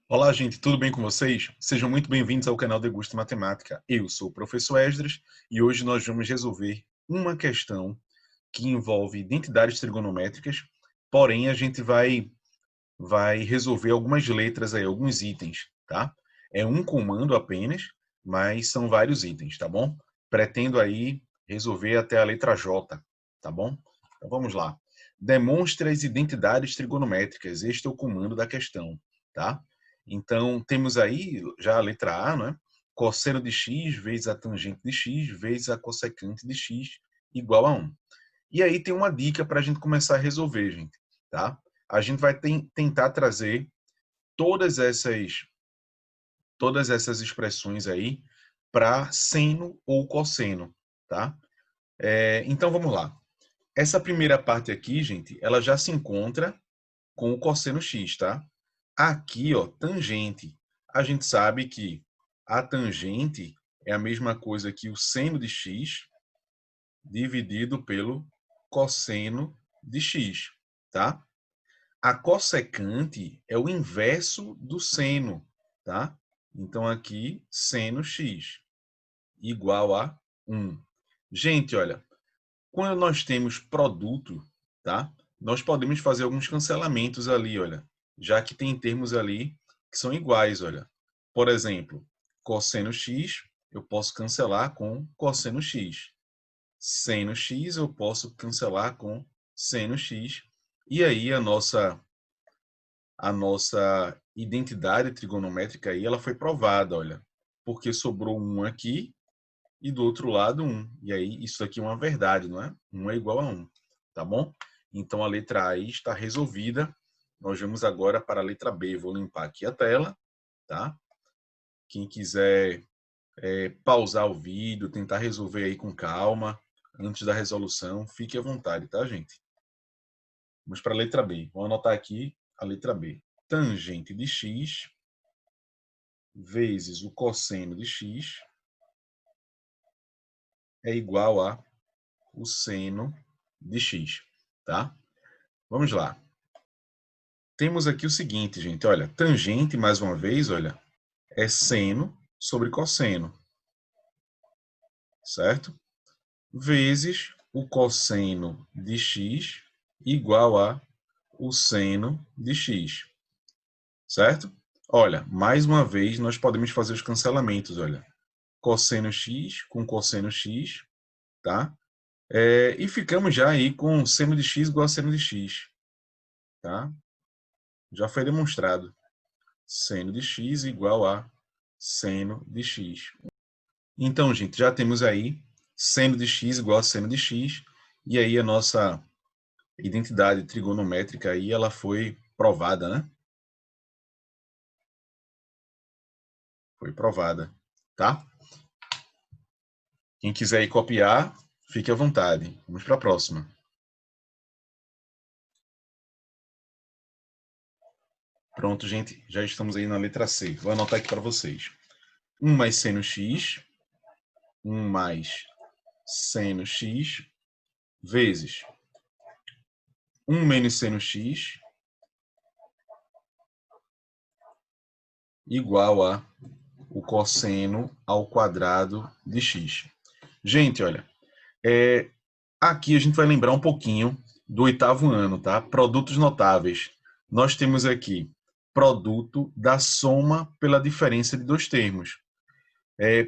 Olá, gente, tudo bem com vocês? Sejam muito bem-vindos ao canal Degusta Matemática. Eu sou o professor Esdras e hoje nós vamos resolver uma questão que envolve identidades trigonométricas, porém a gente vai resolver algumas letras aí, alguns itens, tá? É um comando apenas, mas são vários itens, tá bom? Pretendo aí resolver até a letra J, tá bom? Então vamos lá. Demonstre as identidades trigonométricas. Este é o comando da questão, tá? Então temos aí já a letra A, né? Cosseno de x vezes a tangente de x vezes a cossecante de x igual a 1. E aí tem uma dica para a gente começar a resolver, gente, tá? A gente vai tentar trazer todas essas expressões aí para seno ou cosseno, tá? Então vamos lá. Essa primeira parte aqui, gente, ela já se encontra com o cosseno x, tá? Aqui, ó, tangente. A gente sabe que a tangente é a mesma coisa que o seno de x dividido pelo cosseno de x, tá? A cossecante é o inverso do seno, tá? Então aqui, seno x igual a 1. Gente, olha, quando nós temos produto, tá? Nós podemos fazer alguns cancelamentos ali, olha, já que tem termos ali que são iguais, olha. Por exemplo, cosseno x, eu posso cancelar com cosseno x. Seno x, eu posso cancelar com seno x. E aí a nossa identidade trigonométrica aí, ela foi provada, olha, porque sobrou um aqui e do outro lado um. E aí isso aqui é uma verdade, não é? 1 é igual a 1, tá bom? Então a letra A aí está resolvida. Nós vamos agora para a letra B. Vou limpar aqui a tela, tá? Quem quiser pausar o vídeo, tentar resolver aí com calma, antes da resolução, fique à vontade, tá, gente? Vamos para a letra B. Vou anotar aqui a letra B. Tangente de x vezes o cosseno de x é igual a o seno de x, tá? Vamos lá. Temos aqui o seguinte, gente, olha, tangente, mais uma vez, olha, é seno sobre cosseno, certo? Vezes o cosseno de x igual a o seno de x, certo? Olha, mais uma vez, nós podemos fazer os cancelamentos, olha. Cosseno x com cosseno x, tá? E ficamos já aí com seno de x igual a seno de x, tá? Já foi demonstrado. Seno de x igual a seno de x. Então, gente, já temos aí seno de x igual a seno de x, e aí a nossa identidade trigonométrica aí, ela foi provada, né? Foi provada, tá? Quem quiser ir copiar, fique à vontade. Vamos para a próxima. Pronto, gente, já estamos aí na letra C. Vou anotar aqui para vocês. 1 mais seno x, 1 mais seno x, vezes 1 menos seno x, igual a o cosseno ao quadrado de x. Gente, olha, aqui a gente vai lembrar um pouquinho do oitavo ano, tá? Produtos notáveis. Nós temos aqui produto da soma pela diferença de dois termos.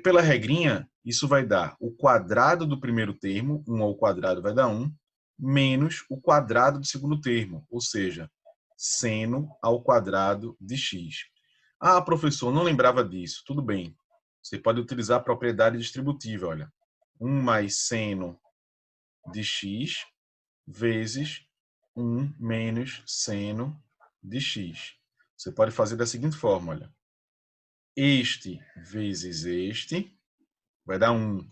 Pela regrinha, isso vai dar o quadrado do primeiro termo, 1 ao quadrado vai dar 1, menos o quadrado do segundo termo, ou seja, seno ao quadrado de x. Ah, professor, não lembrava disso. Tudo bem. Você pode utilizar a propriedade distributiva, olha. 1 mais seno de x vezes 1 menos seno de x. Você pode fazer da seguinte forma, olha. Este vezes este vai dar 1.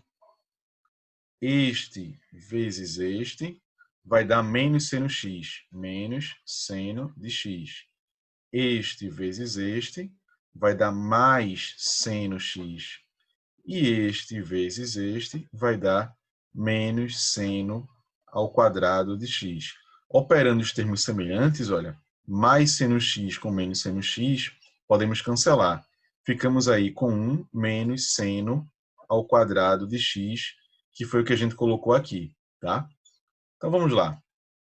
Este vezes este vai dar menos seno x, menos seno de x. Este vezes este vai dar mais seno x. E este vezes este vai dar menos seno ao quadrado de x. Operando os termos semelhantes, olha, mais seno x com menos seno x podemos cancelar. Ficamos aí com 1 menos seno ao quadrado de x, que foi o que a gente colocou aqui, tá? Então vamos lá.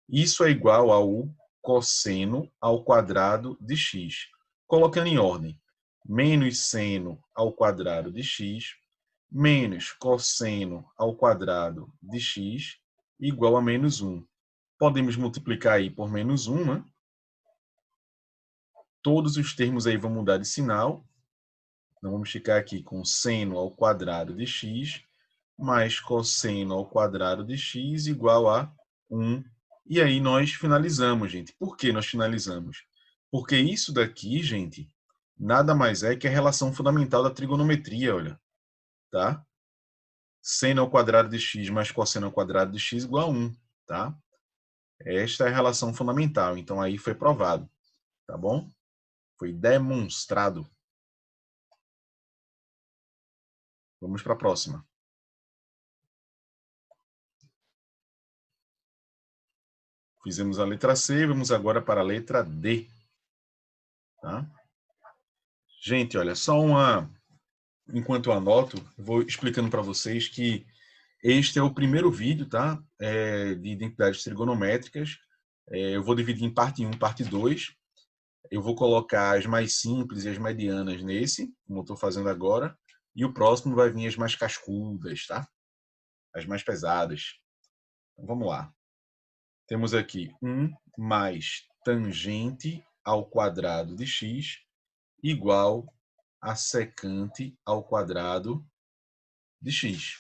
Isso é igual ao cosseno ao quadrado de x. Colocando em ordem, menos seno ao quadrado de x, menos cosseno ao quadrado de x, igual a menos 1. Podemos multiplicar aí por menos 1, né? Todos os termos aí vão mudar de sinal. Então, vamos ficar aqui com seno ao quadrado de x, mais cosseno ao quadrado de x, igual a 1. E aí nós finalizamos, gente. Por que nós finalizamos? Porque isso daqui, gente, nada mais é que a relação fundamental da trigonometria, olha. Tá? Seno ao quadrado de x mais cosseno ao quadrado de x igual a 1, tá? Esta é a relação fundamental. Então, aí foi provado, tá bom? Foi demonstrado. Vamos para a próxima. Fizemos a letra C, vamos agora para a letra D. Tá? Gente, olha, só uma... Enquanto eu anoto, eu vou explicando para vocês que este é o primeiro vídeo, tá? De identidades trigonométricas. Eu vou dividir em parte 1 e parte 2. Eu vou colocar as mais simples e as medianas nesse, como eu estou fazendo agora. E o próximo vai vir as mais cascudas, tá? As mais pesadas. Então, vamos lá. Temos aqui 1 mais tangente ao quadrado de x igual a secante ao quadrado de x.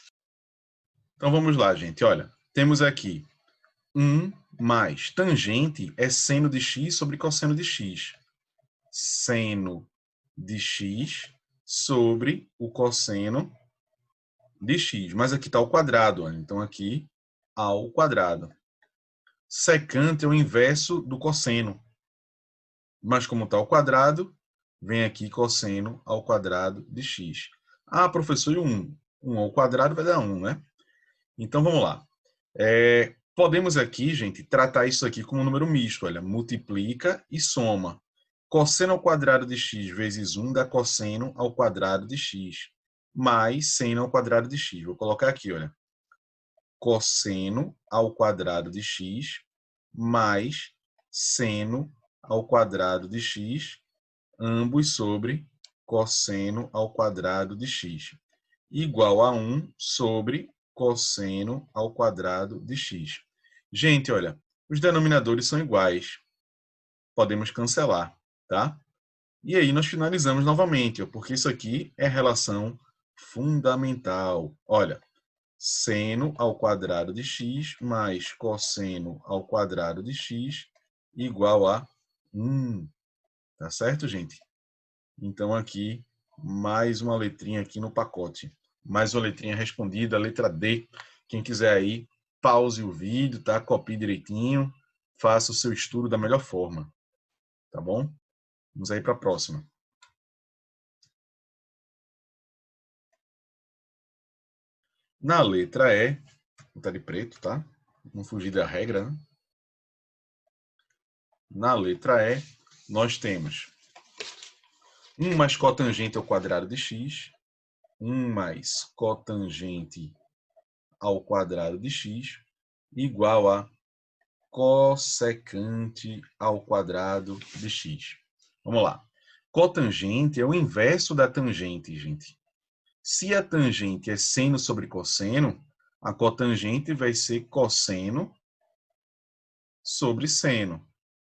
Então vamos lá, gente. Olha, temos aqui 1 mais tangente é seno de x sobre cosseno de x. Seno de x sobre o cosseno de x. Mas aqui está ao quadrado, olha. Então aqui ao quadrado. Secante é o inverso do cosseno. Mas como está ao quadrado, vem aqui cosseno ao quadrado de x. Ah, professor, e 1? 1 ao quadrado vai dar 1, né? Então, vamos lá. Podemos aqui, gente, tratar isso aqui como um número misto. Olha, multiplica e soma. Cosseno ao quadrado de x vezes 1 dá cosseno ao quadrado de x, mais seno ao quadrado de x. Vou colocar aqui, olha. Cosseno ao quadrado de x mais seno ao quadrado de x, ambos sobre cosseno ao quadrado de x, igual a 1 sobre cosseno ao quadrado de x. Gente, olha, os denominadores são iguais. Podemos cancelar, tá? E aí nós finalizamos novamente, porque isso aqui é relação fundamental. Olha, seno ao quadrado de x mais cosseno ao quadrado de x igual a 1. Tá certo, gente? Então, aqui, mais uma letrinha aqui no pacote. Mais uma letrinha respondida, a letra D. Quem quiser aí, pause o vídeo, tá? Copie direitinho, faça o seu estudo da melhor forma. Tá bom? Vamos aí para a próxima. Na letra E, vou botar de preto, tá? Não fugir da regra, né? Na letra E, nós temos 1 mais cotangente ao quadrado de x, 1 mais cotangente ao quadrado de x, igual a cossecante ao quadrado de x. Vamos lá. Cotangente é o inverso da tangente, gente. Se a tangente é seno sobre cosseno, a cotangente vai ser cosseno sobre seno,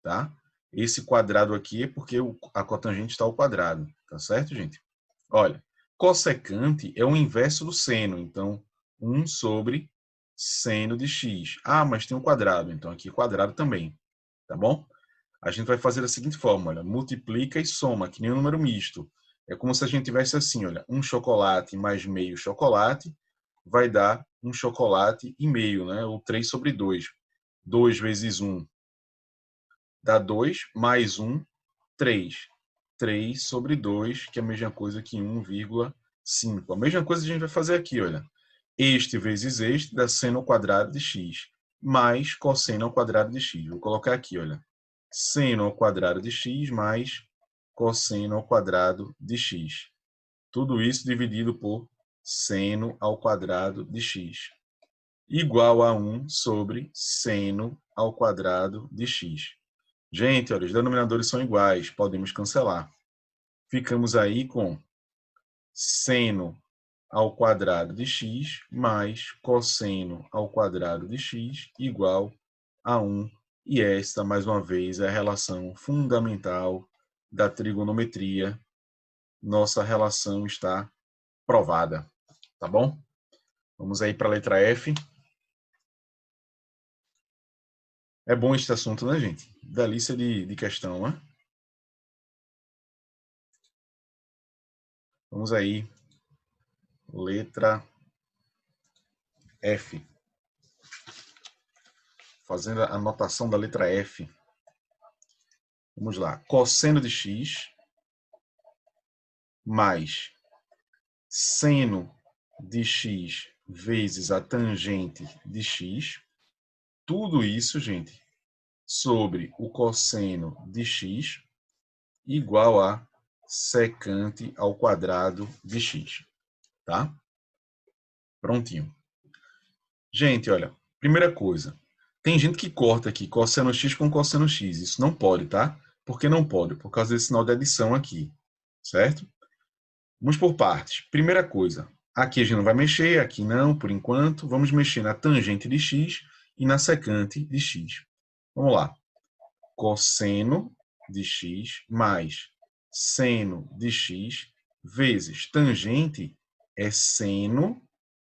tá? Esse quadrado aqui é porque a cotangente está ao quadrado, tá certo, gente? Olha, cossecante é o inverso do seno, então 1 sobre seno de x. Ah, mas tem um quadrado, então aqui quadrado também, tá bom? A gente vai fazer da seguinte forma, olha, multiplica e soma, que nem um número misto. É como se a gente tivesse assim, olha, um chocolate mais meio chocolate vai dar um chocolate e meio, né? Ou 3 sobre 2. 2 vezes 1 dá 2, mais 1, 3. 3 sobre 2, que é a mesma coisa que 1,5. A mesma coisa a gente vai fazer aqui, olha. Este vezes este dá seno ao quadrado de x, mais cosseno ao quadrado de x. Vou colocar aqui, olha. Seno ao quadrado de x mais cosseno ao quadrado de x. Tudo isso dividido por seno ao quadrado de x. Igual a 1 sobre seno ao quadrado de x. Gente, olha, os denominadores são iguais, podemos cancelar. Ficamos aí com seno ao quadrado de x mais cosseno ao quadrado de x igual a 1. E esta, mais uma vez, é a relação fundamental da trigonometria. Nossa relação está provada, tá bom? Vamos aí para a letra F. É bom este assunto, né, gente? Delícia de questão, né? Vamos aí. Letra F. Fazendo a anotação da letra F. Vamos lá. Cosseno de x mais seno de x vezes a tangente de x. Tudo isso, gente, sobre o cosseno de x igual a secante ao quadrado de x. Tá? Prontinho. Gente, olha, primeira coisa. Tem gente que corta aqui cosseno x com cosseno x. Isso não pode, tá? Por que não pode? Por causa desse sinal de adição aqui. Certo? Vamos por partes. Primeira coisa. Aqui a gente não vai mexer, aqui não, por enquanto. Vamos mexer na tangente de x e na secante de x. Vamos lá. Cosseno de x mais seno de x vezes tangente é seno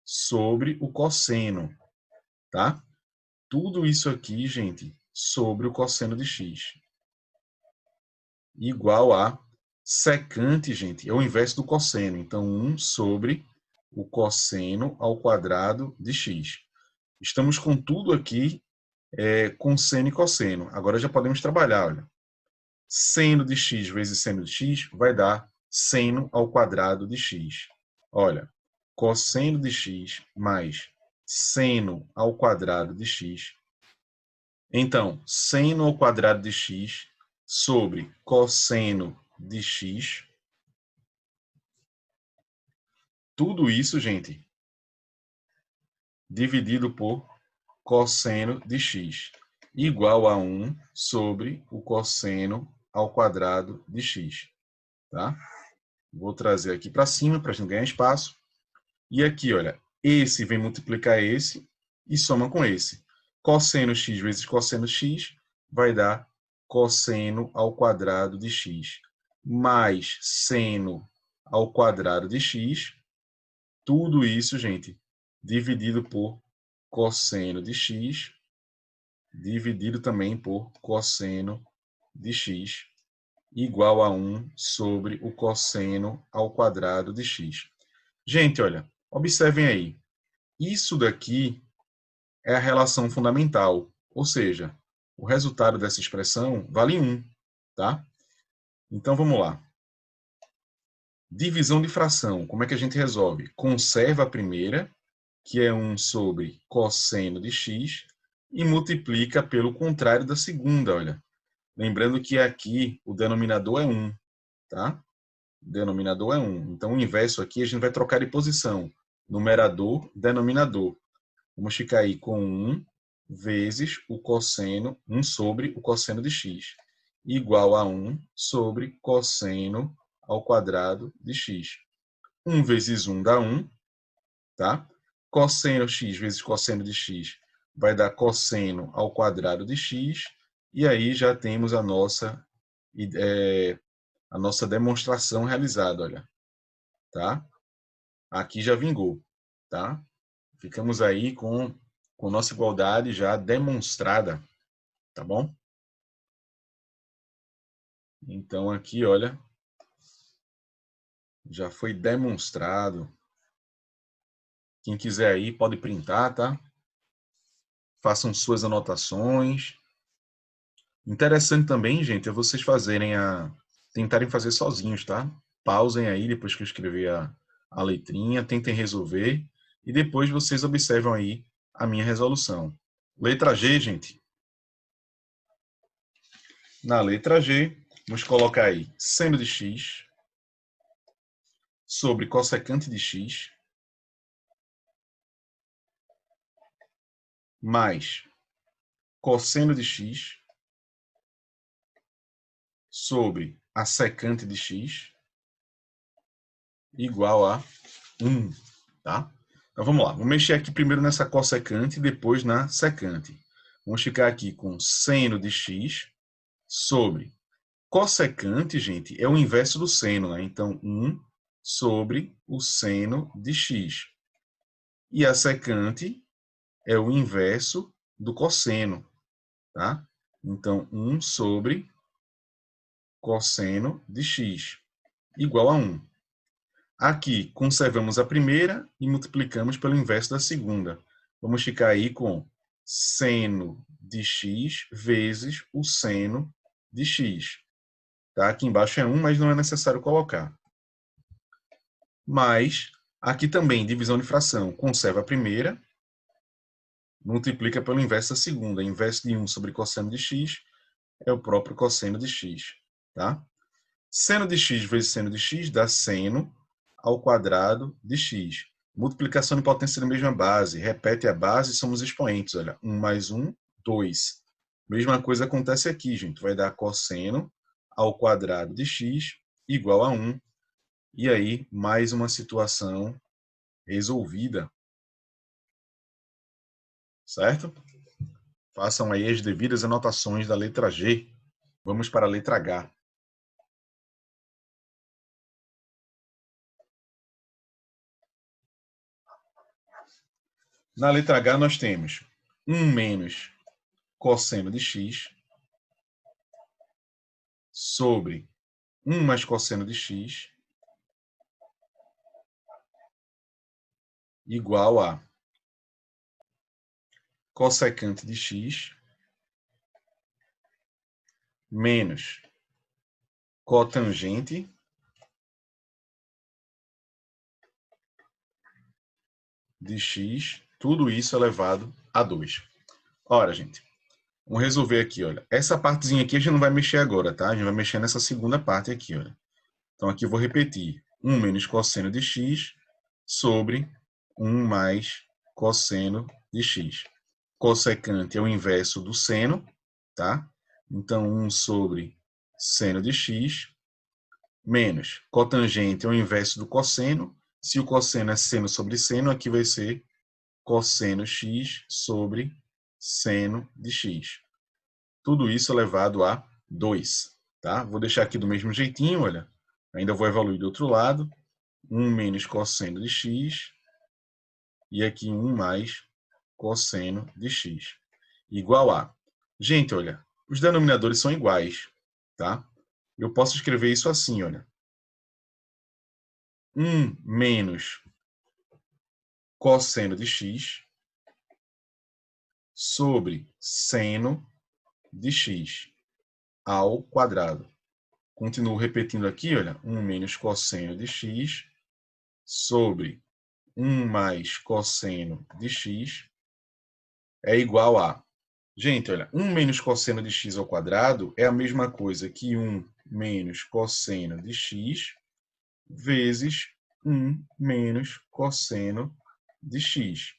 sobre o cosseno, tá? Tudo isso aqui, gente, sobre o cosseno de x. Igual a secante, gente, é o inverso do cosseno. Então, 1 sobre o cosseno ao quadrado de x. Estamos com tudo aqui com seno e cosseno. Agora já podemos trabalhar, olha. Seno de x vezes seno de x vai dar seno ao quadrado de x. Olha, cosseno de x mais seno ao quadrado de x. Então, seno ao quadrado de x sobre cosseno de x. Tudo isso, gente, dividido por cosseno de x, igual a 1 sobre o cosseno ao quadrado de x. Tá? Vou trazer aqui para cima para a gente ganhar espaço. E aqui, olha, esse vem multiplicar esse e soma com esse. Cosseno x vezes cosseno x vai dar cosseno ao quadrado de x mais seno ao quadrado de x. Tudo isso, gente, dividido por cosseno de x, dividido também por cosseno de x, igual a 1 sobre o cosseno ao quadrado de x. Gente, olha, observem aí. Isso daqui é a relação fundamental, ou seja, o resultado dessa expressão vale 1, tá? Então, vamos lá. Divisão de fração, como é que a gente resolve? Conserva a primeira, que é 1 sobre cosseno de x, e multiplica pelo contrário da segunda, olha. Lembrando que aqui o denominador é 1, tá? O denominador é 1. Então, o inverso aqui a gente vai trocar de posição. Numerador, denominador. Vamos ficar aí com 1 vezes o cosseno, 1 sobre o cosseno de x, igual a 1 sobre cosseno ao quadrado de x. 1 vezes 1 dá 1, tá? Cosseno x vezes cosseno de x vai dar cosseno ao quadrado de x, e aí já temos a nossa demonstração realizada, olha, tá? Aqui já vingou, tá? Ficamos aí com nossa igualdade já demonstrada, tá bom? Então aqui, olha, já foi demonstrado. Quem quiser aí pode printar, tá? Façam suas anotações. Interessante também, gente, é vocês tentarem fazer sozinhos, tá? Pausem aí depois que eu escrever a letrinha, tentem resolver e depois vocês observam aí a minha resolução. Letra G, gente. Na letra G, Vamos colocar aí seno de x sobre cossecante de x mais cosseno de x sobre a secante de x igual a 1, tá? Então vamos lá, vou mexer aqui primeiro nessa cossecante e depois na secante. Vamos ficar aqui com seno de x sobre cossecante, gente, é o inverso do seno, né? Então 1 sobre o seno de x. E a secante é o inverso do cosseno, tá? Então 1 sobre cosseno de x igual a 1. Aqui, conservamos a primeira e multiplicamos pelo inverso da segunda. Vamos ficar aí com seno de x vezes o seno de x. Tá? Aqui embaixo é 1, mas não é necessário colocar. Mas, aqui também, divisão de fração. Conserva a primeira, multiplica pelo inverso da segunda. Inverso de 1 sobre cosseno de x é o próprio cosseno de x. Tá? Seno de x vezes seno de x dá seno ao quadrado de x. Multiplicação de potência da mesma base. Repete a base e somos expoentes. Olha, 1 mais 1, 2. Mesma coisa acontece aqui, gente. Vai dar cosseno ao quadrado de x igual a 1. E aí, mais uma situação resolvida. Certo? Façam aí as devidas anotações da letra G. Vamos para a letra H. Na letra H nós temos 1 menos cosseno de x sobre 1 mais cosseno de x igual a cossecante de x menos cotangente de x, tudo isso elevado a 2. Ora, gente, vamos resolver aqui, olha. Essa partezinha aqui a gente não vai mexer agora, tá? A gente vai mexer nessa segunda parte aqui, olha. Então, aqui eu vou repetir. 1 menos cosseno de x sobre 1 mais cosseno de x. Cossecante é o inverso do seno, tá? Então, 1 sobre seno de x menos cotangente é o inverso do cosseno. Se o cosseno é seno sobre seno, aqui vai ser cosseno x sobre seno de x. Tudo isso elevado a 2, tá? Vou deixar aqui do mesmo jeitinho, olha. Ainda vou evoluir do outro lado. 1 menos cosseno de x e aqui 1 mais cosseno de x igual a... Gente, olha, os denominadores são iguais, tá? Eu posso escrever isso assim, olha. 1 menos cosseno de x sobre seno de x ao quadrado. Continuo repetindo aqui, olha, 1 menos cosseno de x sobre 1 mais cosseno de x é igual a... Gente, olha, 1 menos cosseno de x ao quadrado é a mesma coisa que 1 menos cosseno de x vezes 1 menos cosseno de x.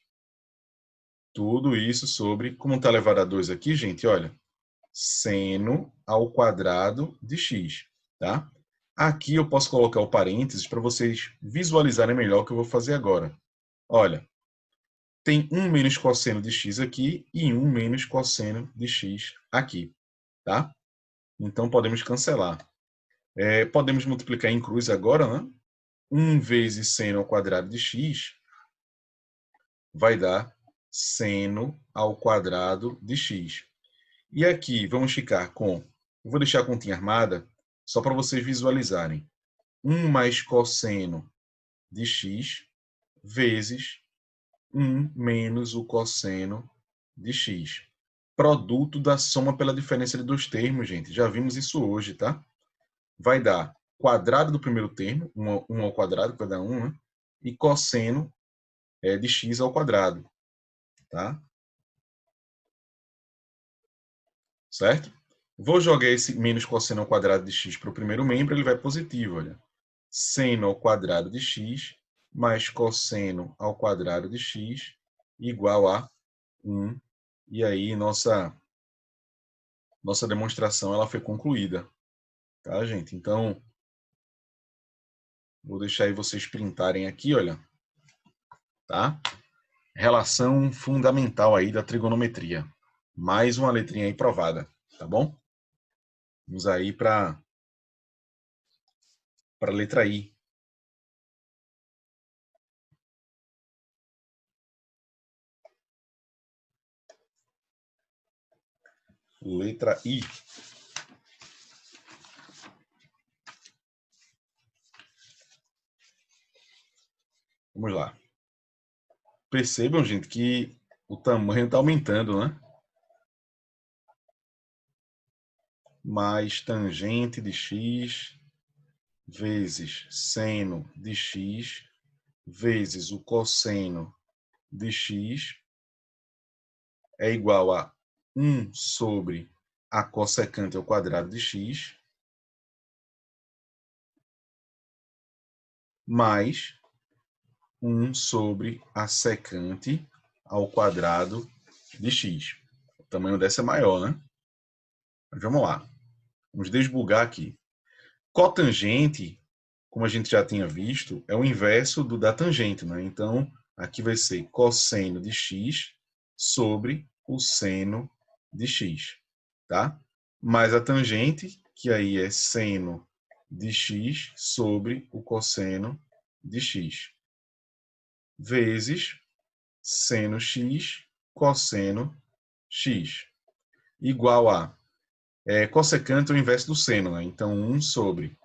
Tudo isso sobre, como está elevado a 2 aqui, gente, olha, seno ao quadrado de x, tá? Aqui eu posso colocar o parênteses para vocês visualizarem melhor o que eu vou fazer agora. Olha, tem 1 menos cosseno de x aqui e 1 menos cosseno de x aqui, tá? Então, podemos cancelar. Podemos multiplicar em cruz agora, né? 1 vezes seno ao quadrado de x vai dar seno ao quadrado de x. E aqui vamos ficar com... Eu vou deixar a continha armada só para vocês visualizarem. 1 mais cosseno de x vezes 1 menos o cosseno de x. Produto da soma pela diferença de dois termos, gente. Já vimos isso hoje, tá? Vai dar quadrado do primeiro termo, 1 ao quadrado, que vai dar 1, né? E cosseno de x ao quadrado, tá? Certo? Vou jogar esse menos cosseno ao quadrado de x para o primeiro membro, ele vai positivo, olha. Seno ao quadrado de x mais cosseno ao quadrado de x igual a 1. E aí nossa demonstração ela foi concluída. Tá, gente? Então, vou deixar aí vocês printarem aqui, olha. Tá? Relação fundamental aí da trigonometria. Mais uma letrinha aí provada, tá bom? Vamos aí para a letra I. Letra I. Vamos lá. Percebam, gente, que o tamanho está aumentando, né? Mais tangente de x vezes seno de x vezes o cosseno de x é igual a 1 sobre a cossecante ao quadrado de x mais 1 sobre a secante ao quadrado de x. O tamanho dessa é maior, né? Mas vamos lá. Vamos desbugar aqui. Cotangente, como a gente já tinha visto, é o inverso da tangente, né? Então, aqui vai ser cosseno de x sobre o seno de x, tá? Mais a tangente, que aí é seno de x sobre o cosseno de x, vezes seno x, cosseno x, igual a cossecante é o inverso do seno, né? Então, 1 sobre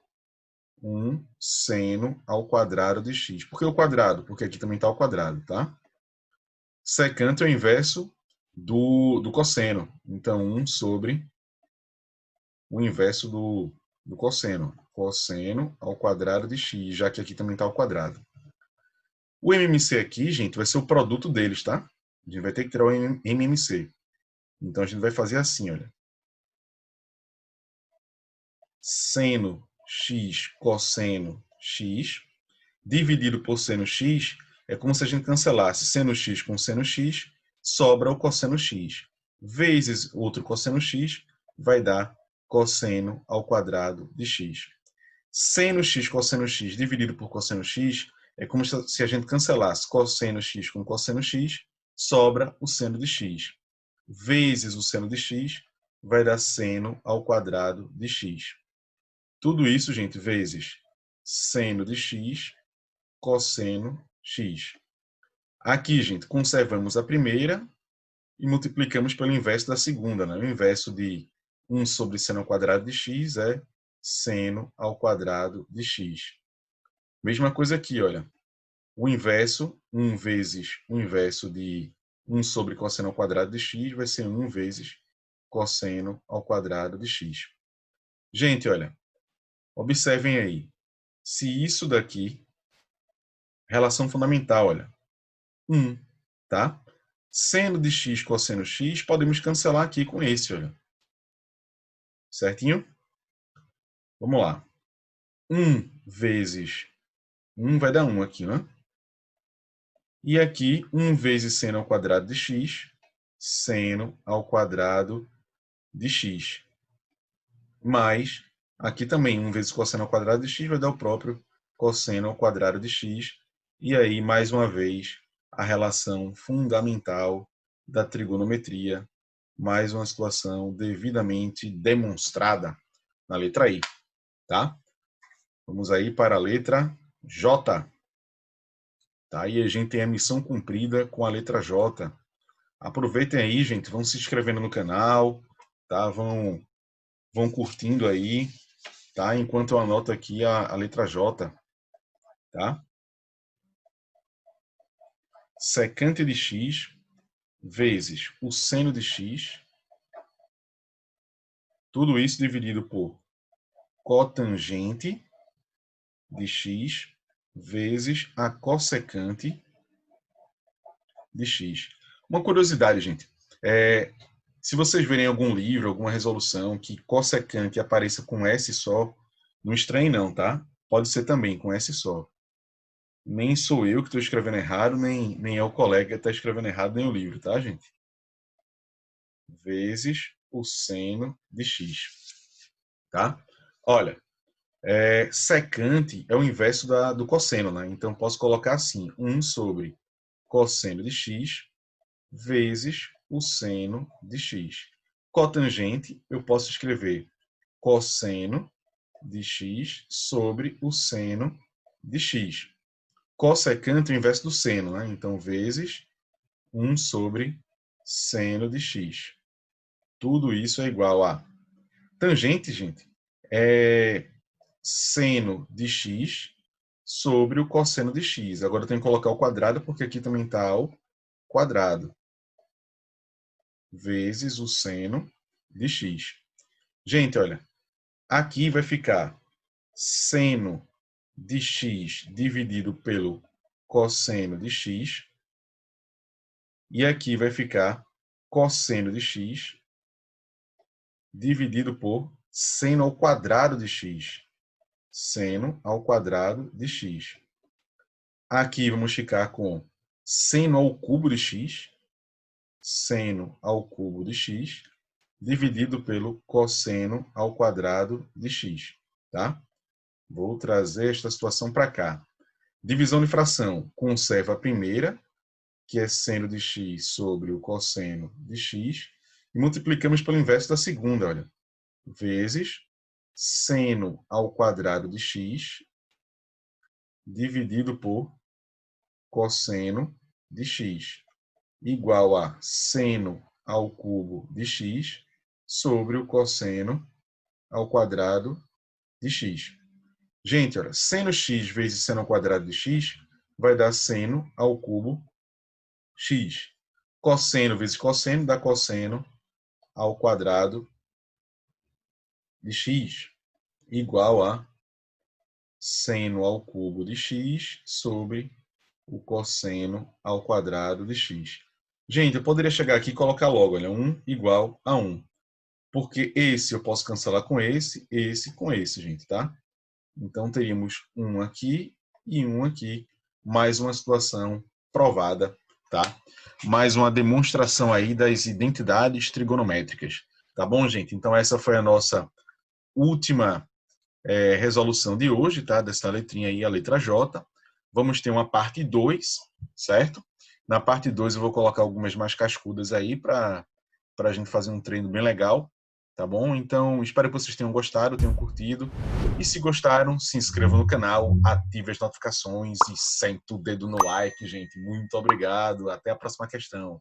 1 seno ao quadrado de x. Por que o quadrado? Porque aqui também está o quadrado, tá? Secante é o inverso do cosseno. Então, 1 sobre o inverso do cosseno. Cosseno ao quadrado de x, já que aqui também está o quadrado. O MMC aqui, gente, vai ser o produto deles, tá? A gente vai ter que tirar o MMC. Então, a gente vai fazer assim, olha. Seno x cosseno x dividido por seno x é como se a gente cancelasse seno x com seno x, sobra o cosseno x. Vezes outro cosseno x vai dar cosseno ao quadrado de x. Seno x cosseno x dividido por cosseno x é como se a gente cancelasse cosseno x com cosseno x, sobra o seno de x. Vezes o seno de x vai dar seno ao quadrado de x. Tudo isso, gente, vezes seno de x, cosseno x. Aqui, gente, conservamos a primeira e multiplicamos pelo inverso da segunda, né? O inverso de 1 sobre seno ao quadrado de x é seno ao quadrado de x. Mesma coisa aqui, olha. O inverso, 1 vezes o inverso de 1 sobre cosseno ao quadrado de x vai ser 1 vezes cosseno ao quadrado de x. Gente, olha, observem aí. Se isso daqui, relação fundamental, olha, 1, tá? Seno de x cosseno x, podemos cancelar aqui com esse, olha. Certinho? Vamos lá. 1 vezes 1 vai dar 1 aqui, né? E aqui, 1 vezes seno ao quadrado de x, seno ao quadrado de x. Mais, aqui também, 1 vezes cosseno ao quadrado de x vai dar o próprio cosseno ao quadrado de x. E aí, mais uma vez, a relação fundamental da trigonometria. Mais uma situação devidamente demonstrada na letra I, tá? Vamos aí para a letra J. Tá? E a gente tem a missão cumprida com a letra J. Aproveitem aí, gente, vão se inscrevendo no canal, tá? Vão curtindo aí, tá? Enquanto eu anoto aqui a letra J, tá? Secante de x vezes o seno de x, tudo isso dividido por cotangente de x vezes a cossecante de x. Uma curiosidade, gente. Se vocês verem algum livro, alguma resolução que cossecante apareça com S só, não estranhe não, tá? Pode ser também com S só. Nem sou eu que estou escrevendo errado, nem é o colega que está escrevendo errado, nem o livro, tá, gente? Vezes o seno de x, tá? Olha, secante é o inverso do cosseno, né? Então, posso colocar assim, 1 sobre cosseno de x vezes o seno de x. Cotangente, eu posso escrever cosseno de x sobre o seno de x. Cossecante é o inverso do seno, né? Então, vezes 1 sobre seno de x. Tudo isso é igual a tangente, gente, é seno de x sobre o cosseno de x. Agora eu tenho que colocar o quadrado, porque aqui também está ao quadrado. Vezes o seno de x. Gente, olha, aqui vai ficar seno de x dividido pelo cosseno de x. E aqui vai ficar cosseno de x dividido por seno ao quadrado de x. Seno ao quadrado de x. Aqui vamos ficar com seno ao cubo de x. Seno ao cubo de x dividido pelo cosseno ao quadrado de x, tá? Vou trazer esta situação para cá. Divisão de fração, conserva a primeira, que é seno de x sobre o cosseno de x, e multiplicamos pelo inverso da segunda, olha, vezes seno ao quadrado de x dividido por cosseno de x, igual a seno ao cubo de x sobre o cosseno ao quadrado de x. Gente, olha, seno x vezes seno ao quadrado de x vai dar seno ao cubo x. Cosseno vezes cosseno dá cosseno ao quadrado de x, igual a seno ao cubo de x sobre o cosseno ao quadrado de x. Gente, eu poderia chegar aqui e colocar logo, olha, 1 igual a 1. Porque esse eu posso cancelar com esse com esse, gente, tá? Então, teríamos 1 aqui e 1 aqui. Mais uma situação provada, tá? Mais uma demonstração aí das identidades trigonométricas. Tá bom, gente? Então, essa foi a nossa última resolução de hoje, tá? Dessa letrinha aí, a letra J. Vamos ter uma parte 2, certo? Na parte 2 eu vou colocar algumas mais cascudas aí para a gente fazer um treino bem legal, tá bom? Então, espero que vocês tenham gostado, tenham curtido. E se gostaram, se inscrevam no canal, ative as notificações e sente o dedo no like, gente. Muito obrigado. Até a próxima questão.